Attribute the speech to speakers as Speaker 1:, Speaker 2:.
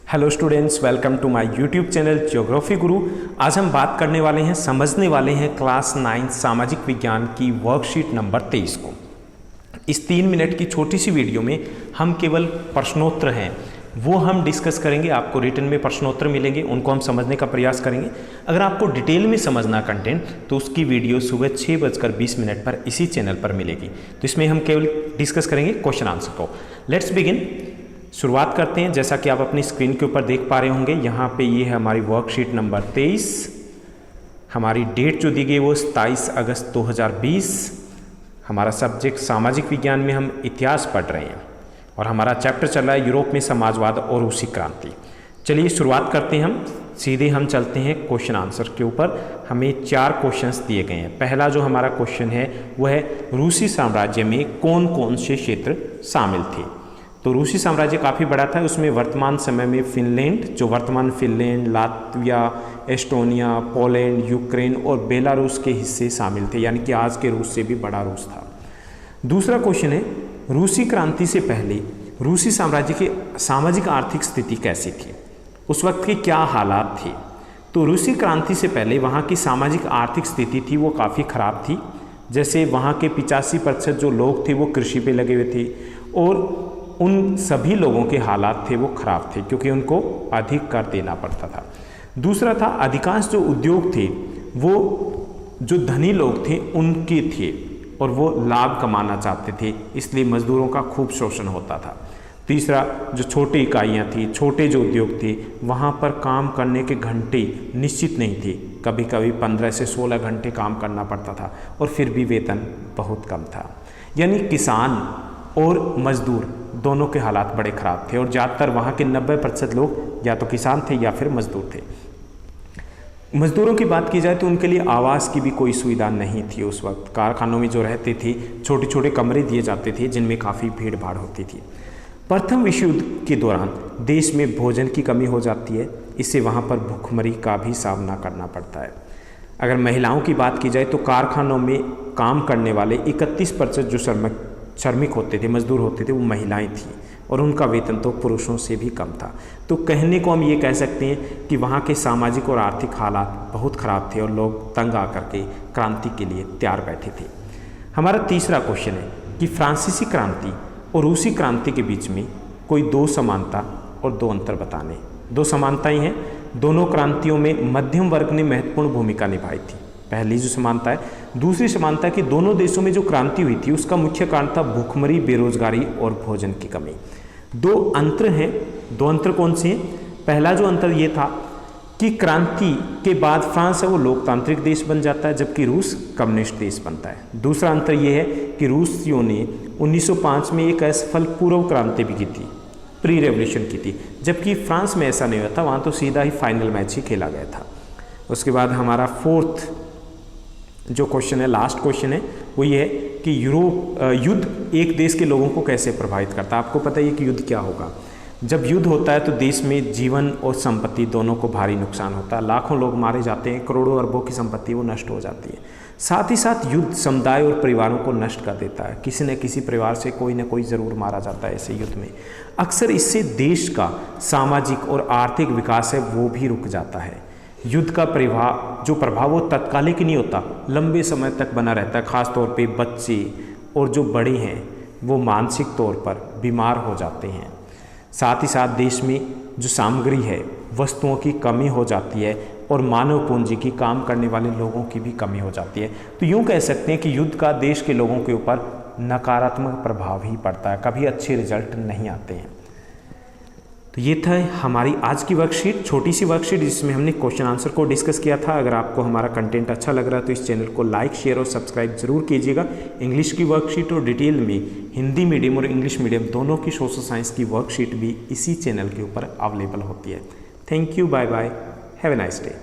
Speaker 1: Hello students, welcome to my YouTube channel geography guru. आज हम बात करने वाले हैं, समझने वाले हैं क्लास 9 सामाजिक विज्ञान की वर्कशीट नंबर 23 को। इस 3 मिनट की छोटी सी वीडियो में हम केवल प्रश्नोत्तर हैं वो हम डिस्कस करेंगे। आपको रिटन में प्रश्नोत्तर मिलेंगे, उनको हम समझने का प्रयास करेंगे। अगर आपको डिटेल में समझना कंटेंट तो उसकी वीडियो सुबह 6:20 पर इसी चैनल पर मिलेगी। तो इसमें हम केवल डिस्कस करेंगे क्वेश्चन आंसर को। लेट्स बिगिन, शुरुआत करते हैं। जैसा कि आप अपनी स्क्रीन के ऊपर देख पा रहे होंगे, यहाँ पे ये है हमारी वर्कशीट नंबर 23। हमारी डेट जो दी गई वो 27 अगस्त 2020। हमारा सब्जेक्ट सामाजिक विज्ञान में हम इतिहास पढ़ रहे हैं और हमारा चैप्टर चल रहा है यूरोप में समाजवाद और रूसी क्रांति। चलिए शुरुआत करते हैं हम, सीधे हम चलते हैं क्वेश्चन आंसर के ऊपर। हमें 4 क्वेश्चंस दिए गए हैं। पहला जो हमारा क्वेश्चन है वो है रूसी साम्राज्य में कौन कौन से क्षेत्र शामिल थे। तो रूसी साम्राज्य काफ़ी बड़ा था, उसमें वर्तमान समय में फिनलैंड, जो वर्तमान Finland, Latvia, Estonia, Poland, Ukraine और बेलारूस के हिस्से शामिल थे, यानी कि आज के रूस से भी बड़ा रूस था। दूसरा क्वेश्चन है रूसी क्रांति से पहले रूसी साम्राज्य की सामाजिक आर्थिक स्थिति कैसी थी, उस वक्त के क्या हालात थे। तो रूसी क्रांति से पहले वहाँ की सामाजिक आर्थिक स्थिति थी वो काफ़ी ख़राब थी। जैसे वहाँ के 85% जो लोग थे वो कृषि पे लगे हुए थे और उन सभी लोगों के हालात थे वो ख़राब थे क्योंकि उनको अधिक कर देना पड़ता था। दूसरा था अधिकांश जो उद्योग थे वो जो धनी लोग थे उनके थे और वो लाभ कमाना चाहते थे, इसलिए मजदूरों का खूब शोषण होता था। तीसरा जो छोटी इकाइयाँ थी, छोटे जो उद्योग थे, वहाँ पर काम करने के घंटे निश्चित नहीं थे। कभी कभी 15 से 16 घंटे काम करना पड़ता था और फिर भी वेतन बहुत कम था। यानी किसान और मजदूर दोनों के हालात बड़े ख़राब थे और ज़्यादातर वहाँ के 90% लोग या तो किसान थे या फिर मजदूर थे। मजदूरों की बात की जाए तो उनके लिए आवास की भी कोई सुविधा नहीं थी उस वक्त। कारखानों में जो रहते थे छोटे छोटे कमरे दिए जाते थे जिनमें काफ़ी भीड़ भाड़ होती थी। प्रथम विश्व युद्ध के दौरान देश में भोजन की कमी हो जाती है, इससे वहाँ पर भुखमरी का भी सामना करना पड़ता है। अगर महिलाओं की बात की जाए तो कारखानों में काम करने वाले 31% जो श्रमिक होते थे, मजदूर होते थे, वो महिलाएं थीं और उनका वेतन तो पुरुषों से भी कम था। तो कहने को हम ये कह सकते हैं कि वहाँ के सामाजिक और आर्थिक हालात बहुत ख़राब थे और लोग तंग आकर के क्रांति के लिए तैयार बैठे थे। हमारा तीसरा क्वेश्चन है कि फ्रांसीसी क्रांति और रूसी क्रांति के बीच में कोई 2 समानता और 2 अंतर बताने। 2 समानताएँ हैं, दोनों क्रांतियों में मध्यम वर्ग ने महत्वपूर्ण भूमिका निभाई थी, पहली जो समानता है। दूसरी समानता कि दोनों देशों में जो क्रांति हुई थी उसका मुख्य कारण था भूखमरी, बेरोजगारी और भोजन की कमी। 2 अंतर हैं। 2 अंतर कौन से हैं? पहला जो अंतर ये था कि क्रांति के बाद फ्रांस है वो लोकतांत्रिक देश बन जाता है जबकि रूस कम्युनिस्ट देश बनता है। दूसरा अंतर ये है कि रूसियों ने 1905 में एक असफल पूर्व क्रांति भी की थी, प्री रेवोल्यूशन की थी, जबकि फ्रांस में ऐसा नहीं हुआ था, वहाँ तो सीधा ही फाइनल मैच ही खेला गया था। उसके बाद हमारा 4th जो क्वेश्चन है, लास्ट क्वेश्चन है, वो ये है कि युद्ध एक देश के लोगों को कैसे प्रभावित करता है। आपको पता है कि युद्ध क्या होगा। जब युद्ध होता है तो देश में जीवन और संपत्ति दोनों को भारी नुकसान होता है। लाखों लोग मारे जाते हैं, करोड़ों अरबों की संपत्ति वो नष्ट हो जाती है। साथ ही साथ युद्ध समुदाय और परिवारों को नष्ट कर देता है। किसी न किसी परिवार से कोई ना कोई ज़रूर मारा जाता है ऐसे युद्ध में। अक्सर इससे देश का सामाजिक और आर्थिक विकास है वो भी रुक जाता है। युद्ध का प्रभाव वो तत्कालिक नहीं होता, लंबे समय तक बना रहता है। ख़ास तौर पे बच्चे और जो बड़े हैं वो मानसिक तौर पर बीमार हो जाते हैं। साथ ही साथ देश में जो सामग्री है, वस्तुओं की कमी हो जाती है और मानव पूंजी की, काम करने वाले लोगों की भी कमी हो जाती है। तो यूँ कह सकते हैं कि युद्ध का देश के लोगों के ऊपर नकारात्मक प्रभाव ही पड़ता है, कभी अच्छे रिजल्ट नहीं आते हैं। तो ये था हमारी आज की वर्कशीट, छोटी सी वर्कशीट जिसमें हमने क्वेश्चन आंसर को डिस्कस किया था। अगर आपको हमारा कंटेंट अच्छा लग रहा है तो इस चैनल को लाइक, शेयर और सब्सक्राइब जरूर कीजिएगा। इंग्लिश की वर्कशीट और डिटेल में हिंदी मीडियम और इंग्लिश मीडियम दोनों की सोशल साइंस की वर्कशीट भी इसी चैनल के ऊपर अवेलेबल होती है। Thank you, bye bye, have a nice day.